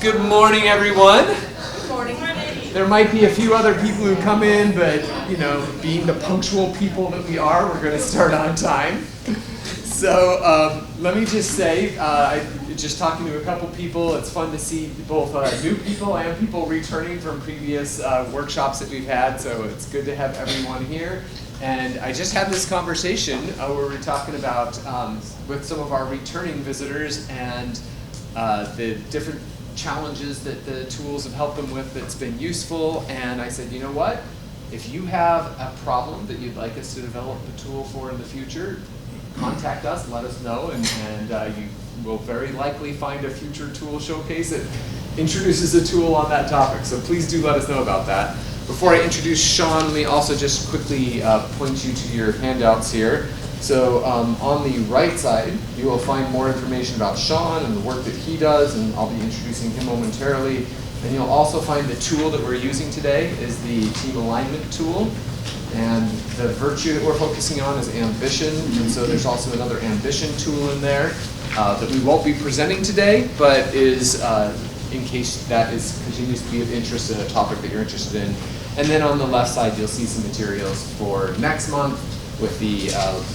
Good morning, everyone. Good morning. There might be a few other people who come in, but being the punctual people that we are, we're going to start on time. So let me just say, just talking to a couple people, it's fun to see both new people and people returning from previous workshops that we've had. So it's good to have everyone here. And I just had this conversation where we were talking about with some of our returning visitors and the different challenges that the tools have helped them with that's been useful. And I said, you know what? If you have a problem that you'd like us to develop a tool for in the future, contact us, let us know, and you will very likely find a future tool showcase that introduces a tool on that topic. So please do let us know about that. Before I introduce Shawn, let me also just quickly point you to your handouts here. So on the right side, you will find more information about Shawn and the work that he does, and I'll be introducing him momentarily. And you'll also find the tool that we're using today is the team alignment tool. And the virtue that we're focusing on is ambition, and so there's also another ambition tool in there that we won't be presenting today, but is in case that continues to be of interest in a topic that you're interested in. And then on the left side, you'll see some materials for next month with the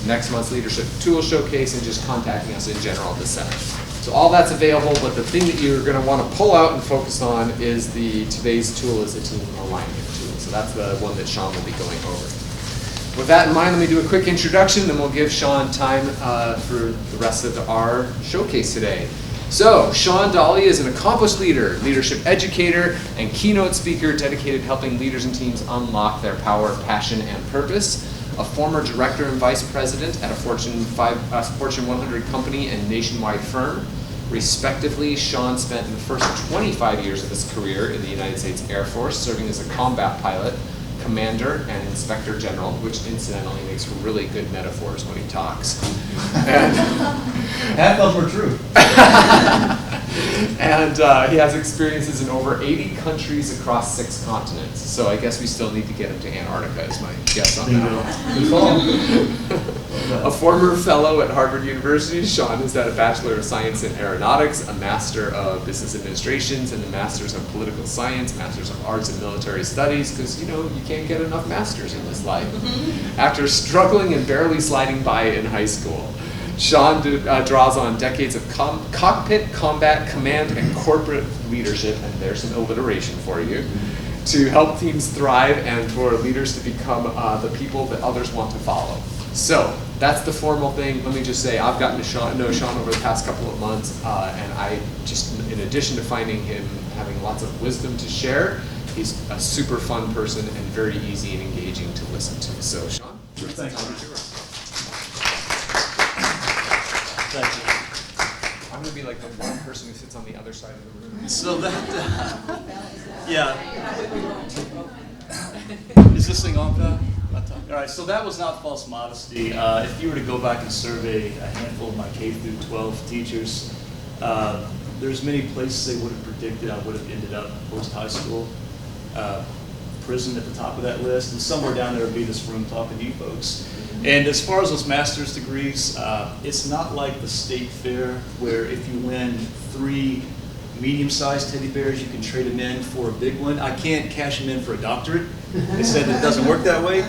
next month's Leadership Tool Showcase and just contacting us in general at the center. So all that's available, but the thing that you're going to want to pull out and focus on is today's tool is the team alignment tool. So that's the one that Shawn will be going over. With that in mind, let me do a quick introduction, then we'll give Shawn time for the rest of our showcase today. So, Shawn Dawley is an accomplished leader, leadership educator, and keynote speaker dedicated to helping leaders and teams unlock their power, passion, and purpose. A former director and vice president at a Fortune 100 company and nationwide firm. Respectively, Shawn spent the first 25 years of his career in the United States Air Force, serving as a combat pilot, commander, and inspector general, which incidentally makes for really good metaphors when he talks. Half of them are true. And he has experiences in over 80 countries across 6 continents. So I guess we still need to get him to Antarctica is my guess on that. A former fellow at Harvard University, Shawn has had a Bachelor of Science in Aeronautics, a Master of Business Administrations, and a Master's of Political Science, Master's of Arts and Military Studies, because you can't get enough masters in this life. After struggling and barely sliding by in high school, Shawn draws on decades of cockpit, combat, command, and corporate leadership, and there's some alliteration for you, to help teams thrive and for leaders to become the people that others want to follow. So that's the formal thing. Let me just say, I've gotten to know Shawn over the past couple of months, and I just, in addition to finding him having lots of wisdom to share, he's a super fun person and very easy and engaging to listen to. So Shawn, Thanks. Thank you. I'm going to be like the one person who sits on the other side of the room. So is this thing on, Pat? All right, so that was not false modesty. If you were to go back and survey a handful of my K through 12 teachers, there's many places they would have predicted I would have ended up post-high school. Prison at the top of that list, and somewhere down there would be this room talking to you folks. And as far as those master's degrees, it's not like the state fair where if you win 3 medium-sized teddy bears, you can trade them in for a big one. I can't cash them in for a doctorate. They said it doesn't work that way.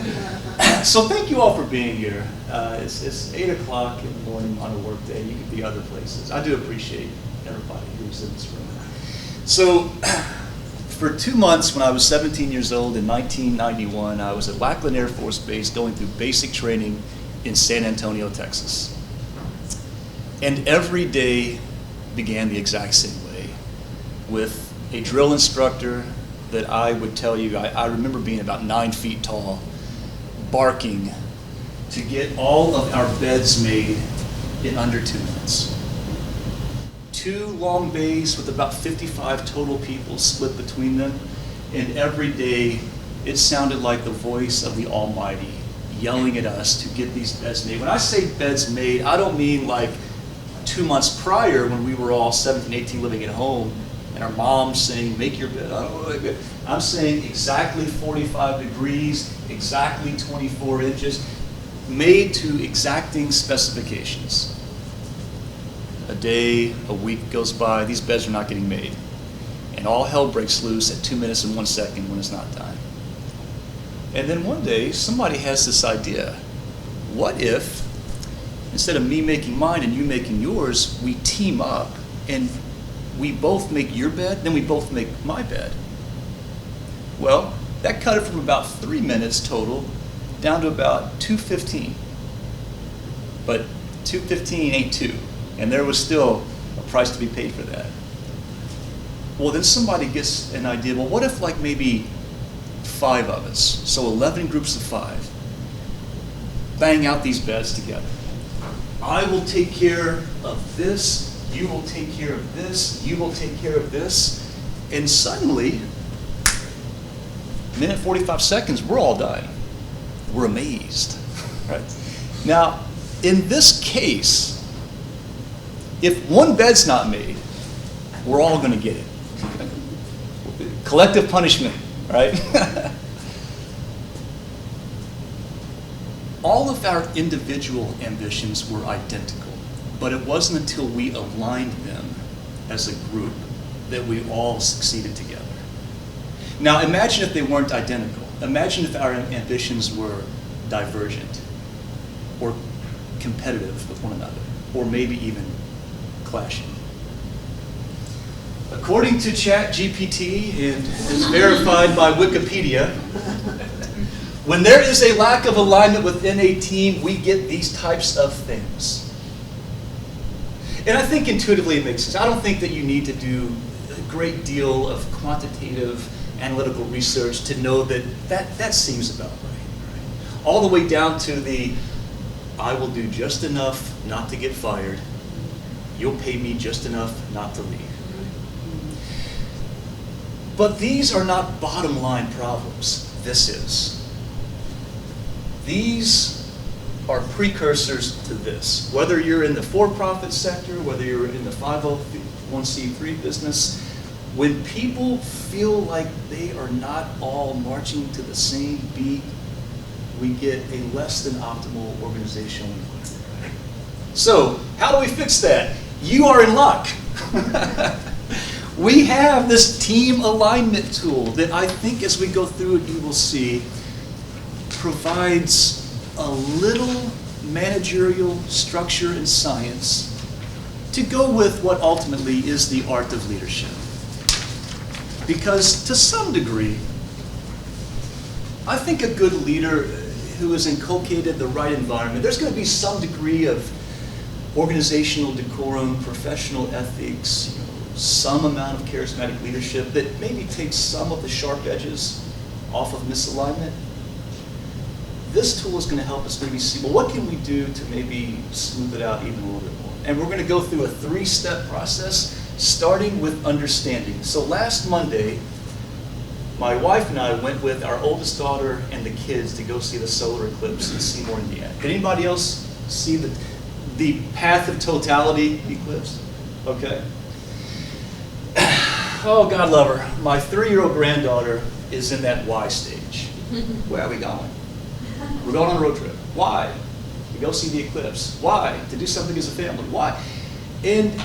So thank you all for being here. It's 8 o'clock in the morning on a work day. You could be other places. I do appreciate everybody who's in this room. So for 2 months when I was 17 years old in 1991, I was at Lackland Air Force Base going through basic training in San Antonio, Texas. And every day began the exact same way, with a drill instructor that I would tell you, I remember being about 9 feet tall, barking to get all of our beds made in under 2 minutes. 2 long bays with about 55 total people split between them, and every day it sounded like the voice of the Almighty yelling at us to get these beds made. When I say beds made, I don't mean like 2 months prior when we were all 17, 18 living at home and our moms saying, make your bed. I don't know, like that. I'm saying exactly 45 degrees, exactly 24 inches, made to exacting specifications. A day, a week goes by, these beds are not getting made. and all hell breaks loose at 2 minutes and 1 second when it's not time. And then one day, somebody has this idea. What if, instead of me making mine and you making yours, we team up and we both make your bed, then we both make my bed? Well, that cut it from about 3 minutes total down to about 2:15. But 2:15 ain't 2, and there was still a price to be paid for that. Well, then somebody gets an idea, well, what if like maybe 5 of us, so 11 groups of 5, bang out these beds together. I will take care of this, you will take care of this, you will take care of this, and suddenly, minute 45 seconds, we're all done. We're amazed. Right? Now, in this case, if one bed's not made, we're all going to get it. Collective punishment, right? All of our individual ambitions were identical, but it wasn't until we aligned them as a group that we all succeeded together. Now imagine if they weren't identical. Imagine if our ambitions were divergent or competitive with one another, or maybe even clashing. According to ChatGPT, and as verified by Wikipedia, when there is a lack of alignment within a team, we get these types of things. And I think intuitively it makes sense. I don't think that you need to do a great deal of quantitative analytical research to know that seems about right. All the way down to the, I will do just enough not to get fired. You'll pay me just enough not to leave. But these are not bottom line problems. This is. These are precursors to this. Whether you're in the for-profit sector, whether you're in the 501c3 business, when people feel like they are not all marching to the same beat, we get a less than optimal organizational environment. So, how do we fix that? You are in luck. We have this team alignment tool that I think as we go through it, you will see provides a little managerial structure and science to go with what ultimately is the art of leadership. Because to some degree, I think a good leader who has inculcated the right environment, there's going to be some degree of organizational decorum, professional ethics, some amount of charismatic leadership that maybe takes some of the sharp edges off of misalignment. This tool is going to help us maybe see, well, what can we do to maybe smooth it out even a little bit more? And we're going to go through a 3-step process, starting with understanding. So last Monday, my wife and I went with our oldest daughter and the kids to go see the solar eclipse in Seymour, Indiana. Did anybody else see the path of totality eclipse? Okay. Oh, God love her. My 3-year-old granddaughter is in that why stage. Where are we going? We're going on a road trip. Why? To go see the eclipse. Why? To do something as a family. Why? And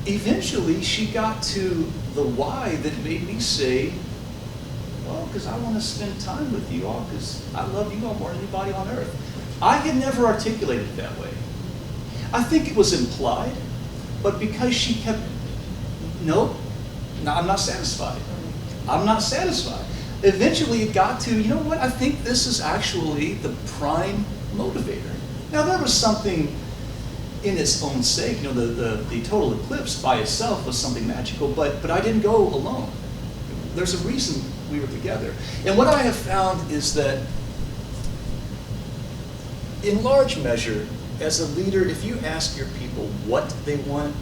eventually she got to the why that made me say, well, because I want to spend time with you all, because I love you all more than anybody on earth. I had never articulated it that way. I think it was implied, but because she kept, no, I'm not satisfied. I'm not satisfied. Eventually it got to, you know what, I think this is actually the prime motivator. Now there was something in its own sake, the total eclipse by itself was something magical, but I didn't go alone. There's a reason we were together. And what I have found is that in large measure, as a leader, if you ask your people what they want,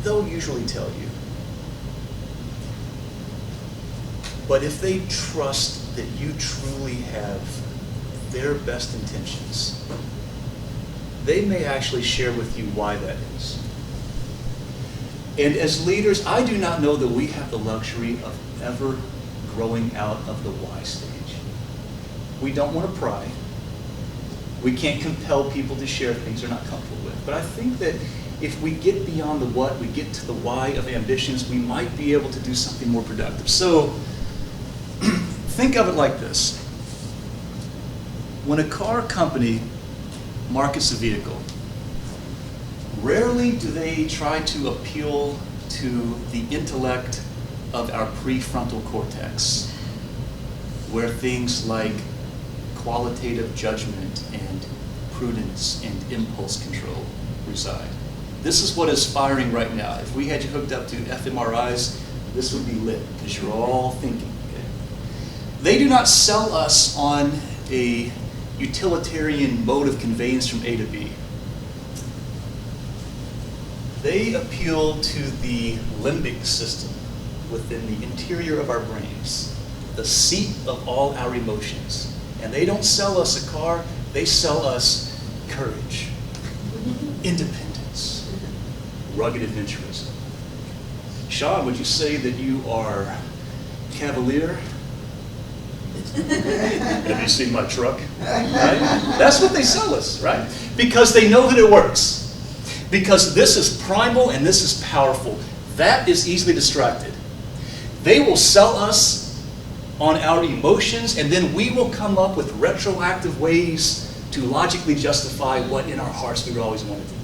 they'll usually tell you. But if they trust that you truly have their best intentions, they may actually share with you why that is. And as leaders, I do not know that we have the luxury of ever growing out of the why stage. We don't want to pry. We can't compel people to share things they're not comfortable with. But I think that if we get beyond the what, we get to the why of ambitions, we might be able to do something more productive. So think of it like this. When a car company markets a vehicle, rarely do they try to appeal to the intellect of our prefrontal cortex, where things like qualitative judgment and prudence and impulse control reside. This is what is firing right now. If we had you hooked up to fMRIs, this would be lit, because you're all thinking. Okay? They do not sell us on a utilitarian mode of conveyance from A to B. They appeal to the limbic system within the interior of our brains, the seat of all our emotions. And they don't sell us a car, they sell us courage, independence, rugged adventurism. Shawn, would you say that you are cavalier? Have you seen my truck? Right? That's what they sell us, right? Because they know that it works. Because this is primal and this is powerful. That is easily distracted. They will sell us on our emotions, and then we will come up with retroactive ways to logically justify what in our hearts we always wanted to do.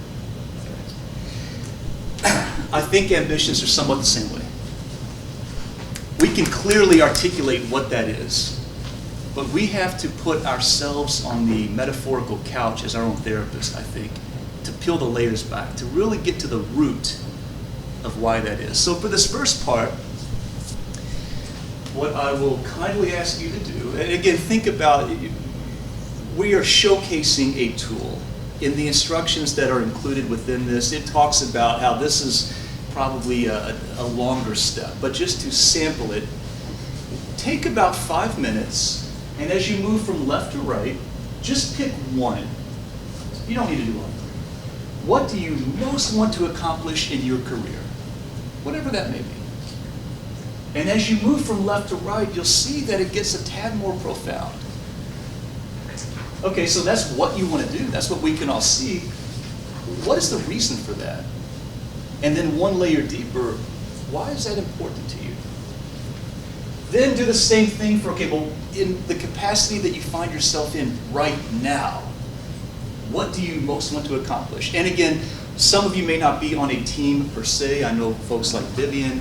I think ambitions are somewhat the same way. We can clearly articulate what that is, but we have to put ourselves on the metaphorical couch as our own therapist, I think, to peel the layers back, to really get to the root of why that is. So for this first part, what I will kindly ask you to do, and again, think about it, we are showcasing a tool. In the instructions that are included within this, it talks about how this is probably a longer step, but just to sample it, take about 5 minutes, and as you move from left to right, just pick one. You don't need to do all three. What do you most want to accomplish in your career? Whatever that may be. And as you move from left to right, you'll see that it gets a tad more profound. Okay, so that's what you want to do. That's what we can all see. What is the reason for that? And then one layer deeper, why is that important to you? Then do the same thing for, okay, well, in the capacity that you find yourself in right now, what do you most want to accomplish? And again, some of you may not be on a team per se. I know folks like Vivian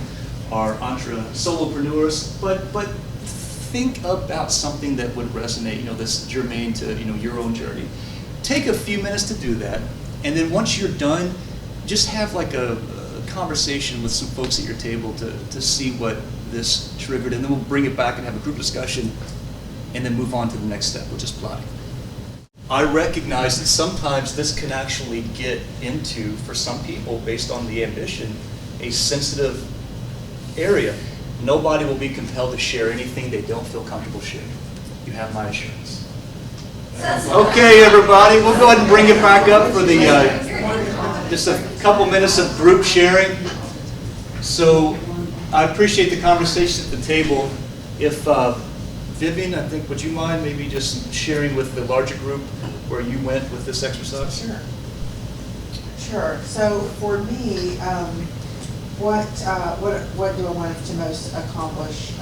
are solopreneurs, but think about something that would resonate, that's germane to, your own journey. Take a few minutes to do that, and then once you're done, just have like a conversation with some folks at your table to see what this triggered, and then we'll bring it back and have a group discussion, and then move on to the next step, which is plotting. I recognize that sometimes this can actually get into, for some people, based on the ambition, a sensitive area. Nobody will be compelled to share anything they don't feel comfortable sharing. You have my assurance. Okay, everybody, we'll go ahead and bring it back up for the just a couple minutes of group sharing. So I appreciate the conversation at the table. If Vivian, I think, would you mind maybe just sharing with the larger group where you went with this exercise? Sure. So for me, what do I want to most accomplish?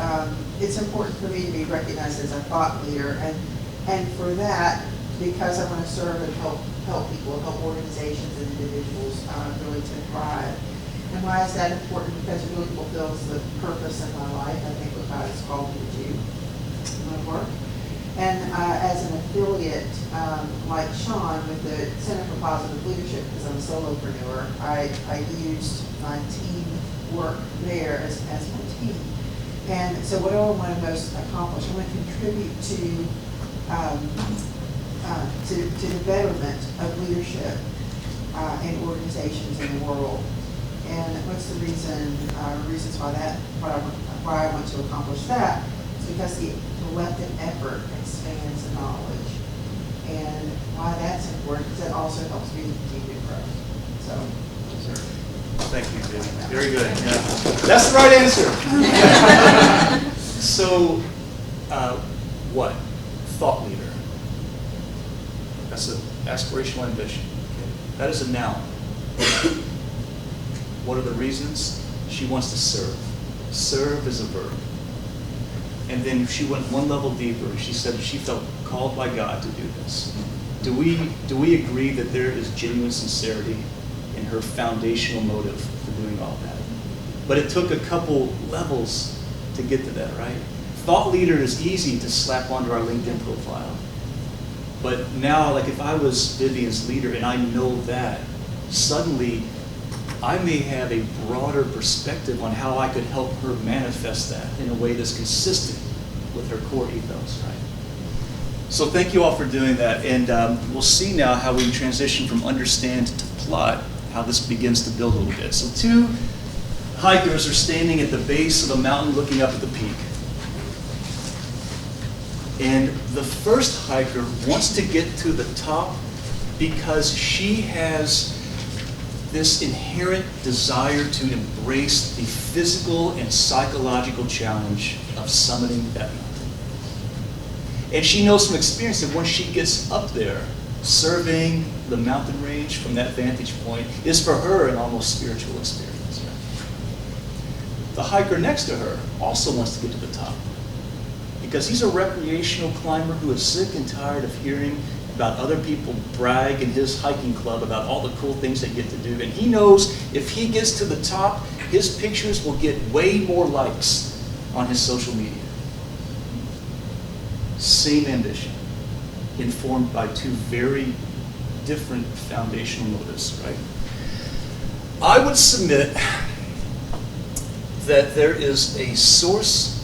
It's important for me to be recognized as a thought leader, and for that, because I want to serve and help people, help organizations and individuals really to thrive. And why is that important? Because it really fulfills the purpose of my life. I think what God has called me to do in my work. And as an affiliate, like Shawn, with the Center for Positive Leadership, because I'm a solopreneur, I used my team work there as my team. And so what do I want to most accomplish? I want to contribute to the betterment of leadership in organizations in the world. And what's the reasons why I want to accomplish that? It's because the collective effort expands the knowledge. And why that's important is it also helps me continue to grow. So, thank you, Vivian. Very good. Yeah. That's the right answer. So, what? Thought leader. That's an aspirational ambition. Okay. That is a noun. What are the reasons? She wants to serve. Serve is a verb. And then she went one level deeper. She said she felt called by God to do this. Do we agree that there is genuine sincerity in her foundational motive for doing all that? But it took a couple levels to get to that, right? Thought leader is easy to slap onto our LinkedIn profile. But now, like if I was Vivian's leader and I know that, suddenly I may have a broader perspective on how I could help her manifest that in a way that's consistent with her core ethos, right? So thank you all for doing that, and we'll see now how we transition from understand to plot, how this begins to build a little bit. So two hikers are standing at the base of a mountain looking up at the peak. And the first hiker wants to get to the top because she has this inherent desire to embrace the physical and psychological challenge of summiting that mountain. And she knows from experience that when she gets up there, surveying the mountain range from that vantage point is for her an almost spiritual experience. Right? The hiker next to her also wants to get to the top because he's a recreational climber who is sick and tired of hearing about other people brag in his hiking club about all the cool things they get to do. And he knows if he gets to the top, his pictures will get way more likes on his social media. Same ambition, informed by two very different foundational motives, right? I would submit that there is a source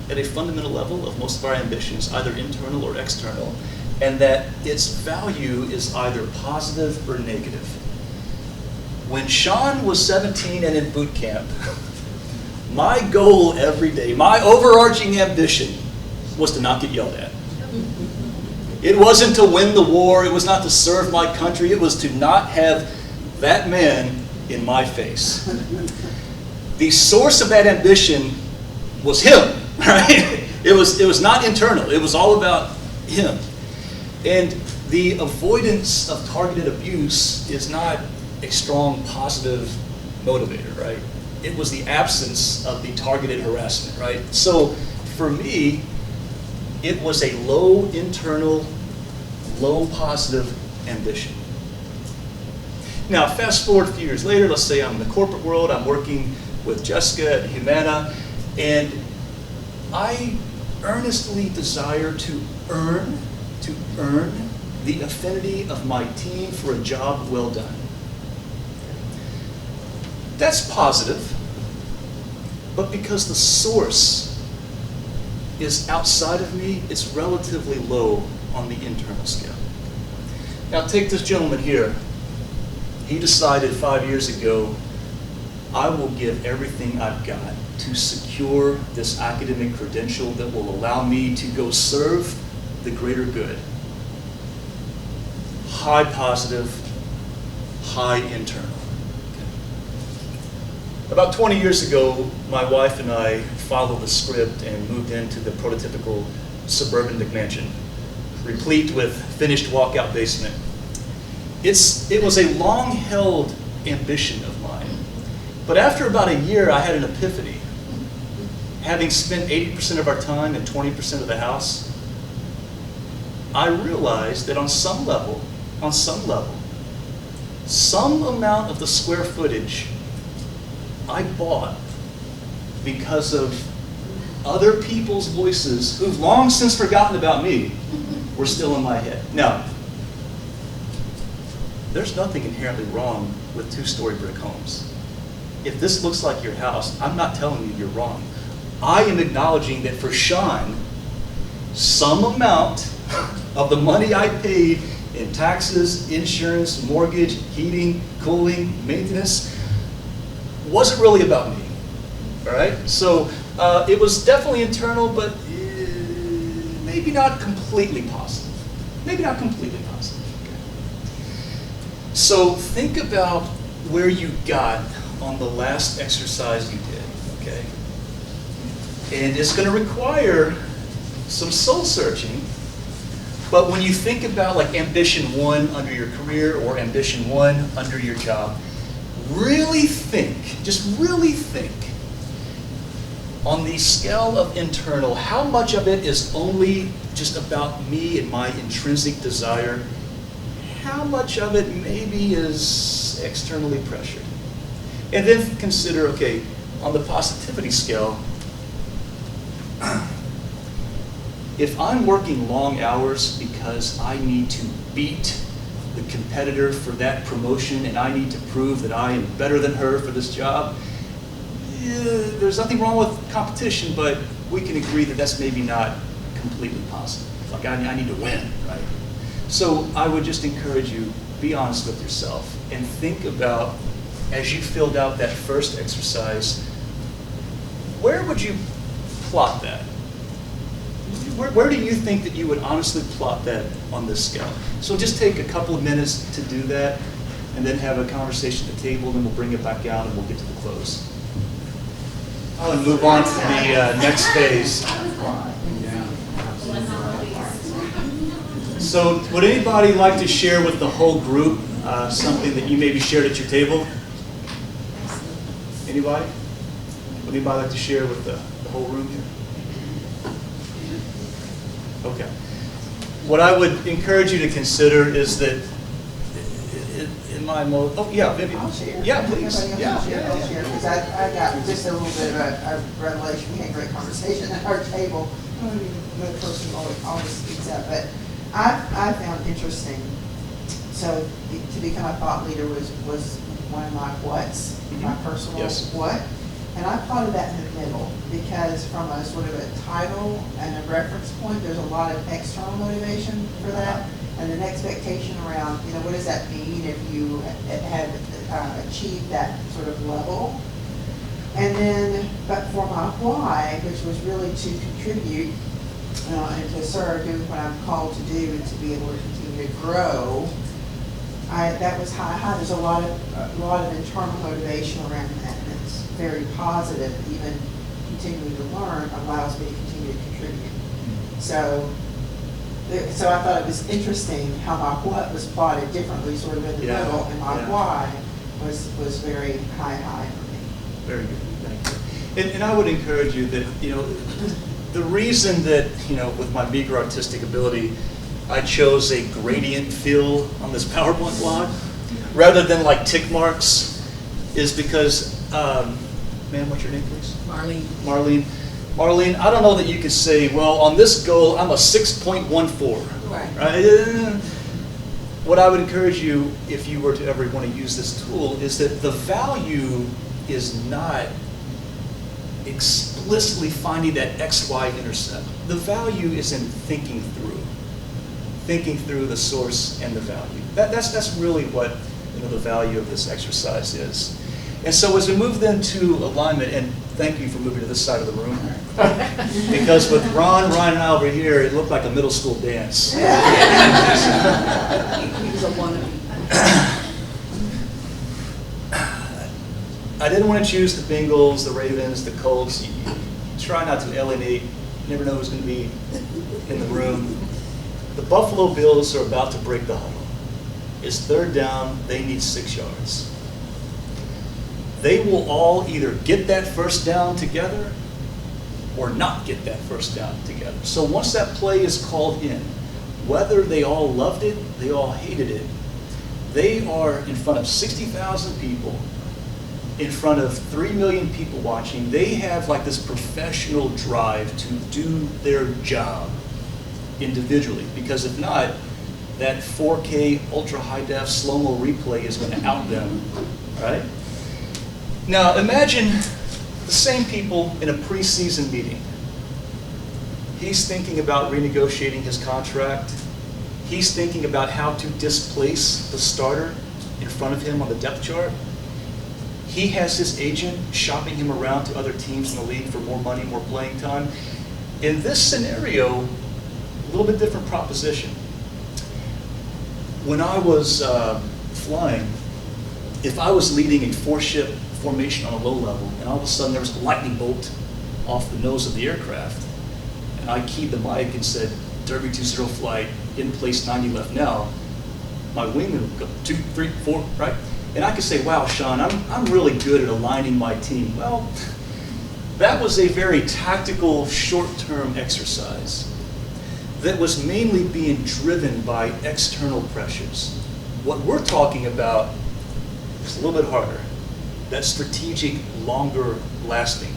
at a fundamental level of most of our ambitions, either internal or external, and that its value is either positive or negative. When Shawn was 17 and in boot camp, my goal every day, my overarching ambition, was to not get yelled at. It wasn't to win the war, it was not to serve my country, it was to not have that man in my face. The source of that ambition was him, right? It was not internal, it was all about him. And the avoidance of targeted abuse is not a strong positive motivator, right? It was the absence of the targeted harassment, right? So for me, it was a low internal, low positive ambition. Now, fast forward a few years later, let's say I'm in the corporate world, I'm working with Jessica at Humana, and I earnestly desire to earn the affinity of my team for a job well done. That's positive, but because the source is outside of me, it's relatively low on the internal scale. Now take this gentleman here. He decided 5 years ago, I will give everything I've got to secure this academic credential that will allow me to go serve the greater good. High positive, high internal. About 20 years ago, my wife and I followed the script and moved into the prototypical suburban McMansion, replete with finished walkout basement. It was a long-held ambition of mine, but after about a year, I had an epiphany. Having spent 80% of our time and 20% of the house, I realized that on some level, some amount of the square footage I bought because of other people's voices who've long since forgotten about me were still in my head. Now, there's nothing inherently wrong with two-story brick homes. If this looks like your house, I'm not telling you you're wrong. I am acknowledging that for Shawn, some amount of the money I paid in taxes, insurance, mortgage, heating, cooling, maintenance, wasn't really about me, all right? So it was definitely internal, but maybe not completely positive. Maybe not completely positive. Okay. So think about where you got on the last exercise you did, okay? And it's going to require some soul searching But when you think about like ambition 1 under your career or ambition 1 under your job, really think, just really think, on the scale of internal, how much of it is only just about me and my intrinsic desire? How much of it maybe is externally pressured? And then consider, okay, on the positivity scale, if I'm working long hours because I need to beat the competitor for that promotion and I need to prove that I am better than her for this job, there's nothing wrong with competition, but we can agree that that's maybe not completely positive. Like I need to win, right? So I would just encourage you, be honest with yourself and think about, as you filled out that first exercise, where would you plot that? Where do you think that you would honestly plot that on this scale? So just take a couple of minutes to do that and then have a conversation at the table, then we'll bring it back out and we'll get to the close. I'll move on to the next phase. So would anybody like to share with the whole group something that you maybe shared at your table? Anybody? Would anybody like to share with the whole room here? Okay. What I would encourage you to consider is that in my mode, oh yeah, Vivian. I'll share. Yeah, please. I'll share, because I got just a little bit of a revelation. We had a great conversation at our table. I don't even know the person who always speaks up, but I found interesting. So to become a thought leader was one of my whats, my personal what. And I plotted that in the middle because from a sort of a title and a reference point, there's a lot of external motivation for that and an expectation around, what does that mean if you have achieved that sort of level? And then, but for my why, which was really to contribute and to serve, do what I'm called to do and to be able to continue to grow, that was high. There's a lot of internal motivation around that. Very positive, even continuing to learn allows me to continue to contribute. So I thought it was interesting how my what was plotted differently sort of in the middle, and my why was very high for me. Very good, thank you. And I would encourage you that, the reason that, with my meager artistic ability, I chose a gradient fill on this PowerPoint blog rather than like tick marks is because ma'am, what's your name, please? Marlene. Marlene, I don't know that you could say, well, on this goal, I'm a 6.14. Right? What I would encourage you, if you were to ever want to use this tool, is that the value is not explicitly finding that XY intercept. The value is in thinking through the source and the value. That's really what the value of this exercise is. And so as we move then to alignment, and thank you for moving to this side of the room, because with Ron, Ryan, and I over here, it looked like a middle school dance. He was a wannabe. I didn't want to choose the Bengals, the Ravens, the Colts. You try not to alienate. You never know who's going to be in the room. The Buffalo Bills are about to break the huddle. It's third down. They need 6 yards. They will all either get that first down together or not get that first down together. So once that play is called in, whether they all loved it, they all hated it, they are in front of 60,000 people, in front of 3 million people watching. They have like this professional drive to do their job individually, because if not, that 4K ultra high def slow-mo replay is going to out them, right? Now imagine the same people in a preseason meeting. He's thinking about renegotiating his contract. He's thinking about how to displace the starter in front of him on the depth chart. He has his agent shopping him around to other teams in the league for more money, more playing time. In this scenario, a little bit different proposition. When I was flying, if I was leading a 4-ship formation on a low level, and all of a sudden there was a lightning bolt off the nose of the aircraft, and I keyed the mic and said, Derby 20 flight, in place 90 left now, my wingman would go 2, 3, 4, right? And I could say, wow, Shawn, I'm really good at aligning my team. Well, that was a very tactical, short-term exercise that was mainly being driven by external pressures. What we're talking about is a little bit harder. That strategic, longer-lasting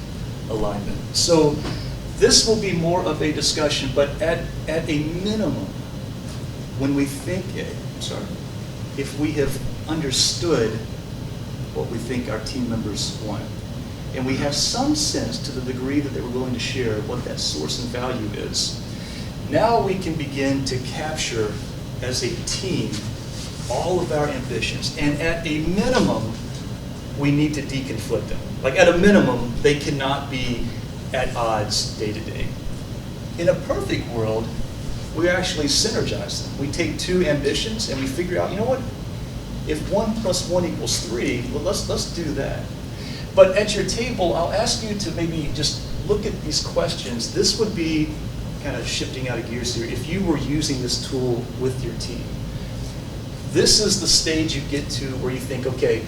alignment. So this will be more of a discussion, but at a minimum, when we think, if we have understood what we think our team members want, and we have some sense to the degree that they were willing to share what that source and value is, now we can begin to capture as a team all of our ambitions. And at a minimum, we need to deconflict them. Like at a minimum, they cannot be at odds day to day. In a perfect world, we actually synergize them. We take two ambitions and we figure out, you know what? If 1 + 1 = 3, well, let's do that. But at your table, I'll ask you to maybe just look at these questions. This would be kind of shifting out of gears here. If you were using this tool with your team, this is the stage you get to where you think, okay,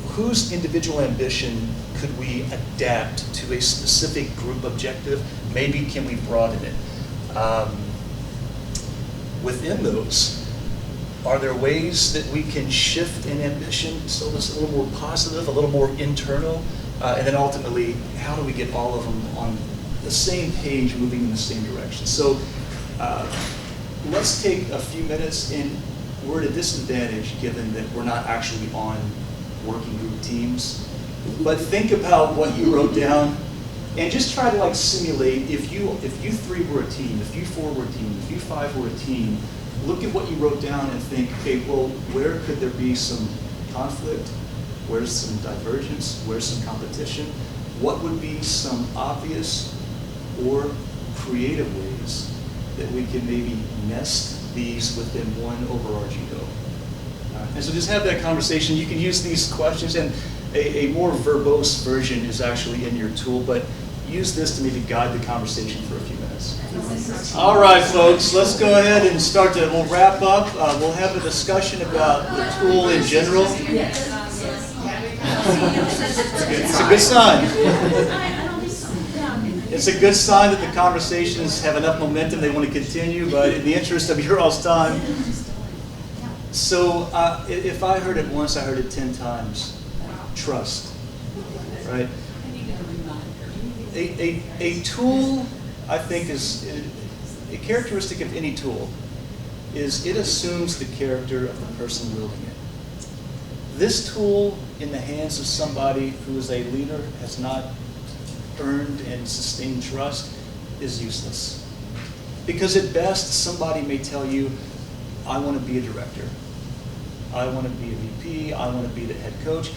whose individual ambition could we adapt to a specific group objective? Maybe can we broaden it? Within those, are there ways that we can shift in ambition so it's a little more positive, a little more internal? And then ultimately, how do we get all of them on the same page, moving in the same direction? So let's take a few minutes, and we're at a disadvantage given that we're not actually on working group teams. But think about what you wrote down and just try to like simulate if you 3 were a team, if you 4 were a team, if you 5 were a team, look at what you wrote down and think, okay, well, where could there be some conflict? Where's some divergence? Where's some competition? What would be some obvious or creative ways that we can maybe nest these within one overarching goal? And so just have that conversation. You can use these questions, and a more verbose version is actually in your tool, but use this to maybe guide the conversation for a few minutes. All right, folks, let's go ahead and we'll wrap up. We'll have a discussion about the tool in general. It's a good sign. It's a good sign that the conversations have enough momentum they want to continue, but in the interest of your all's time. So if I heard it once, I heard it 10 times. Trust, right? A tool, I think, is a characteristic of any tool is it assumes the character of the person wielding it. This tool in the hands of somebody who is a leader has not earned and sustained trust is useless. Because at best, somebody may tell you, I want to be a director. I want to be a VP. I want to be the head coach.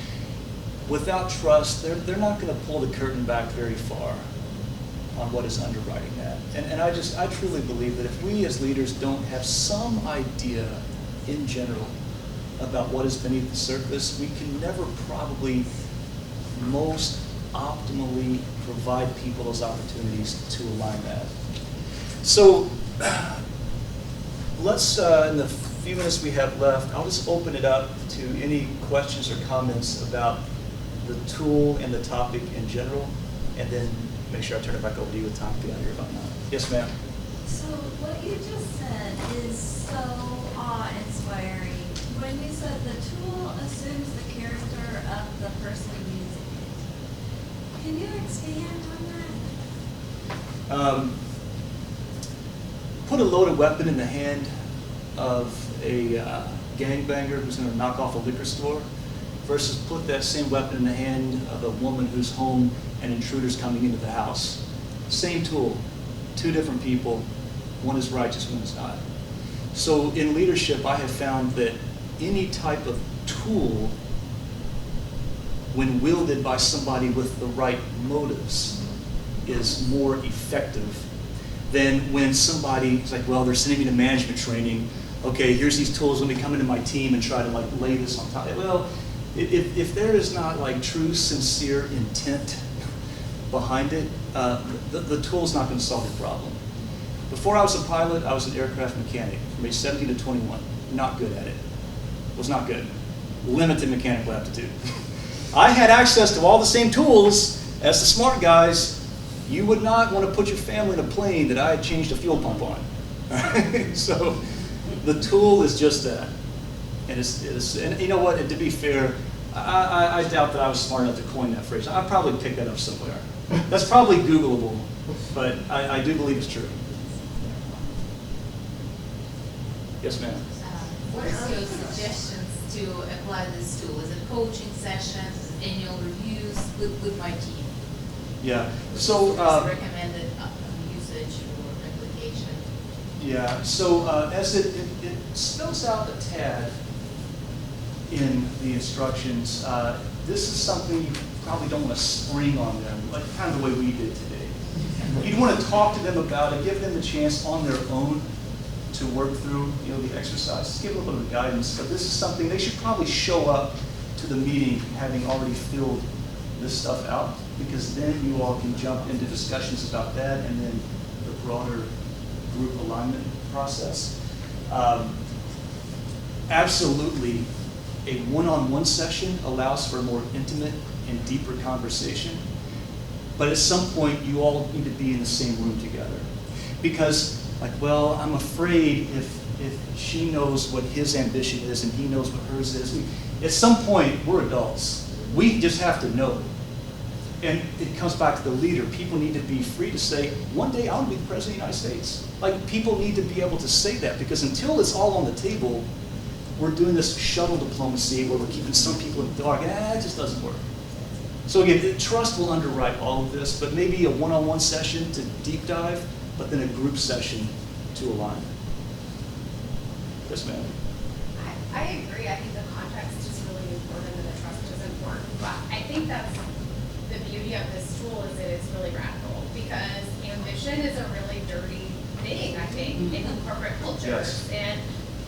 Without trust, they're not going to pull the curtain back very far on what is underwriting that. And I truly believe that if we as leaders don't have some idea in general about what is beneath the surface, we can never probably most optimally provide people those opportunities to align that. So let's, in the few minutes we have left, I'll just open it up to any questions or comments about the tool and the topic in general, and then make sure I turn it back over to you with time to get out of here about now. Yes, ma'am. So what you just said is so awe-inspiring. When you said the tool assumes the character of the person using it, can you expand on that? Put a loaded weapon in the hand of a gangbanger who's going to knock off a liquor store versus put that same weapon in the hand of a woman who's home and intruders coming into the house. Same tool, 2 different people. One is righteous, one is not. So in leadership, I have found that any type of tool, when wielded by somebody with the right motives, is more effective than when somebody is like, well, they're sending me to management training. Okay, here's these tools. Let me come into my team and try to like lay this on top. Well, if there is not like true, sincere intent behind it, the tool's not going to solve the problem. Before I was a pilot, I was an aircraft mechanic from age 17 to 21. Not good at it. Was not good. Limited mechanical aptitude. I had access to all the same tools as the smart guys. You would not want to put your family in a plane that I had changed a fuel pump on. So the tool is just that. And you know what, and to be fair, I doubt that I was smart enough to coin that phrase. I probably picked that up somewhere. That's probably Googleable, but I do believe it's true. Yes, ma'am. What are your suggestions to apply this tool? Is it coaching sessions, annual reviews with my team? Yeah. So recommended usage or application. Yeah. So as it spells out a tad in the instructions, this is something you probably don't want to spring on them, like kind of the way we did today. You'd want to talk to them about it, give them the chance on their own to work through, the exercises, give them a little bit of guidance. But this is something they should probably show up to the meeting having already filled this stuff out, because then you all can jump into discussions about that and then the broader group alignment process. Absolutely, a one-on-one session allows for a more intimate and deeper conversation. But at some point, you all need to be in the same room together. Because, well, I'm afraid if she knows what his ambition is and he knows what hers is, at some point, we're adults. We just have to know. And it comes back to the leader. People need to be free to say, one day I'll be the President of the United States. People need to be able to say that, because until it's all on the table, we're doing this shuttle diplomacy where we're keeping some people in the dark. It just doesn't work. So again, trust will underwrite all of this, but maybe a one-on-one session to deep dive, but then a group session to align. Yes, ma'am. I agree. I think the context is really important and the trust is important. But I think that's the beauty of this tool, is that it's really radical, because ambition is a really dirty thing, I think, in corporate cultures. Yes. And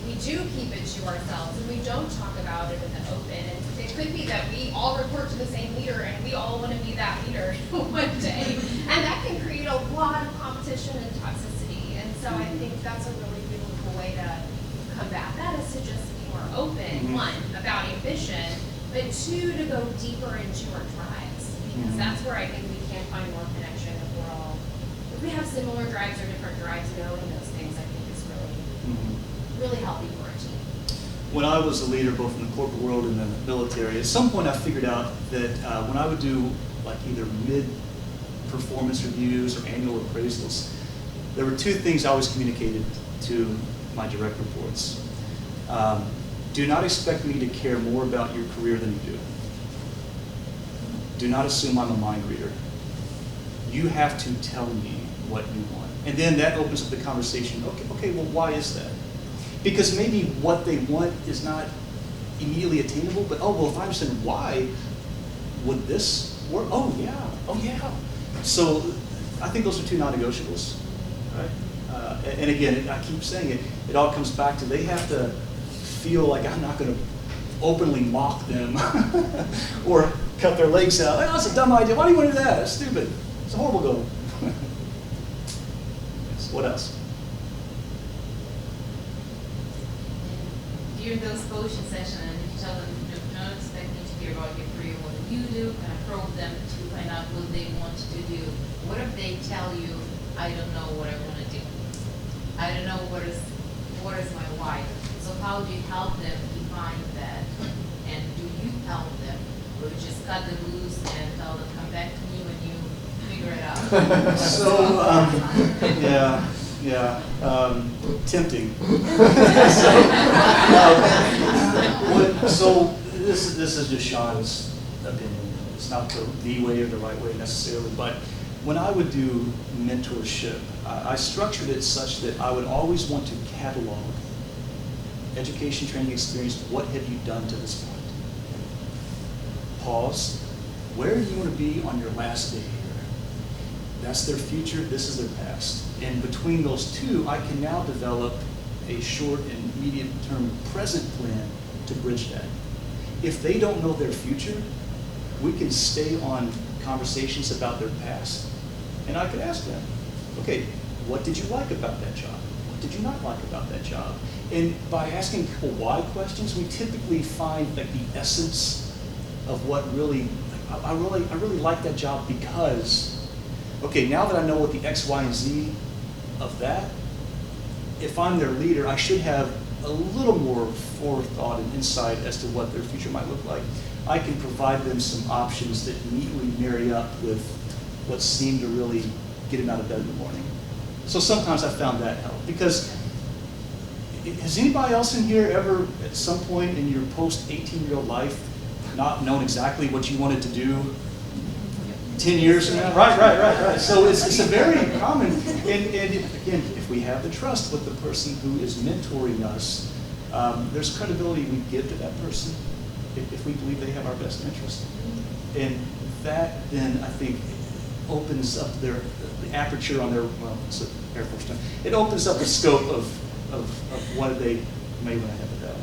we do keep it to ourselves, and we don't talk about it in the open. And it could be that we all report to the same leader, and we all want to be that leader one day. And that can create a lot of competition and toxicity. And so I think that's a really beautiful way to combat that, is to just be more open, one, about ambition, but two, to go deeper into our drives. Because that's where I think we can find more connection if we have similar drives or different drives, knowing those things, I think is really healthy for a team. When I was a leader, both in the corporate world and in the military, at some point I figured out that when I would do either mid-performance reviews or annual appraisals, there were two things I always communicated to my direct reports. Do not expect me to care more about your career than you do. Do not assume I'm a mind reader. You have to tell me what you want. And then that opens up the conversation. Okay, well, why is that? Because maybe what they want is not immediately attainable, but if I understand why, would this work? Oh yeah. So I think those are two non-negotiables, right? And again, I keep saying it all comes back to, they have to feel like I'm not going to openly mock them or cut their legs out. That's a dumb idea. Why do you want to do that? That's stupid. It's a horrible goal. Yes. What else? During those coaching sessions, if you tell them, don't expect me to hear about your career, what do you do? Kind of probe them to find out what they want to do. What if they tell you, I don't know what I want to do? I don't know what is my why? So how do you help them define that? And do you help them? Or you just cut them loose and tell them, come back to me when you figure it out? Tempting. So this is just Shawn's opinion. It's not the way or the right way necessarily, but when I would do mentorship, I structured it such that I would always want to catalog education, training, experience. What have you done to this point? Pause. Where do you want to be on your last day here? That's their future, this is their past. And between those two, I can now develop a short and medium term present plan to bridge that. If they don't know their future, we can stay on conversations about their past. And I could ask them, okay, what did you like about that job? What did you not like about that job? And by asking people why questions, we typically find like the essence of what really, I really like that job because, okay, now that I know what the X, Y, and Z of that, if I'm their leader, I should have a little more forethought and insight as to what their future might look like. I can provide them some options that neatly marry up with what seemed to really get them out of bed in the morning. So sometimes I found that help. Because has anybody else in here ever, at some point in your post-18-year-old life, not known exactly what you wanted to do 10 years from now? Right. So it's a very common, and again, if we have the trust with the person who is mentoring us, there's credibility we give to that person if we believe they have our best interest. And that then, I think, opens up the aperture on their, well, it's an Air Force term. It opens up the scope of what they may want to have about.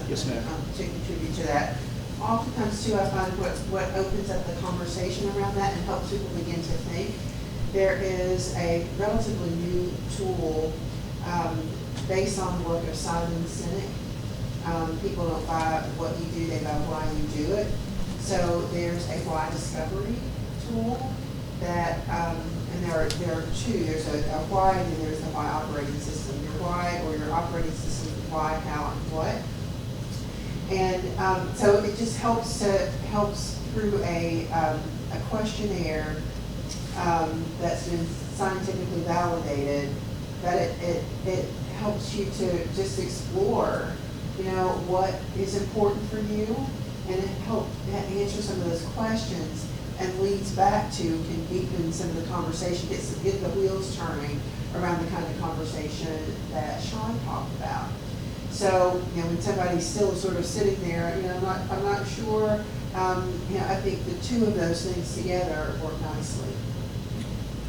Yes, ma'am. To contribute to that. Oftentimes, too, I find what opens up the conversation around that and helps people begin to think. There is a relatively new tool based on the work of Simon Sinek. People don't buy what you do, they buy why you do it. So there's a why discovery tool that, and there are two. There's a why and then there's the why operating system. Your why or your operating system, why, how, and what. And so it just helps through a questionnaire that's been scientifically validated, that it helps you to just explore, what is important for you, and it helps answer some of those questions and leads back to, can deepen some of the conversation, get the wheels turning around the kind of conversation that Shawn talked about. So, when somebody's still sort of sitting there, I'm not sure, I think the two of those things together work nicely.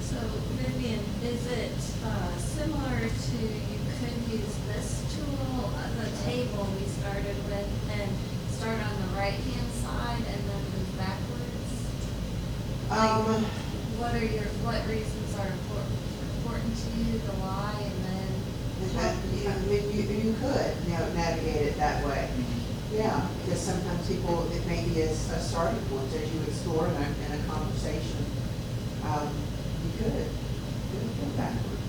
So, Vivian, is it similar to, you could use this tool, the table we started with, and start on the right-hand side and then move backwards? What reasons are important to you, the why, and then you could navigate it that way. Yeah, because sometimes people, it may be a starting point as you explore in a conversation. You could go backward.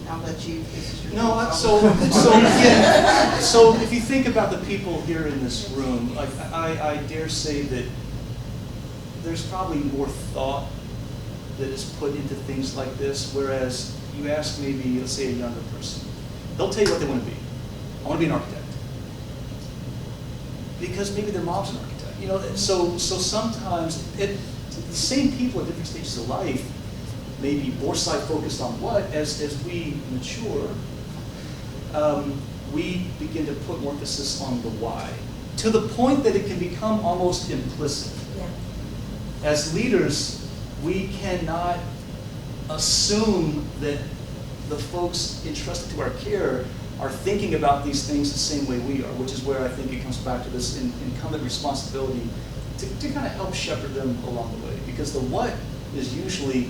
I'll let you. This is your No, so if you think about the people here in this room, like I dare say that there's probably more thought that is put into things like this, whereas you ask maybe, let's say, a younger person, they'll tell you what they want to be. I want to be an architect. Because maybe their mom's an architect. So sometimes the same people at different stages of life may be more side-focused on what, as we mature, we begin to put more emphasis on the why, to the point that it can become almost implicit. yeah. As leaders, we cannot assume that the folks entrusted to our care are thinking about these things the same way we are, which is where I think it comes back to this incumbent responsibility to kind of help shepherd them along the way. Because the what is usually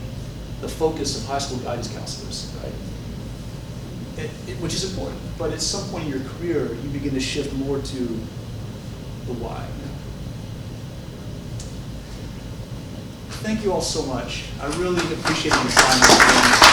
the focus of high school guidance counselors, right? Which is important, but at some point in your career, you begin to shift more to the why. Thank you all so much. I really appreciate your time.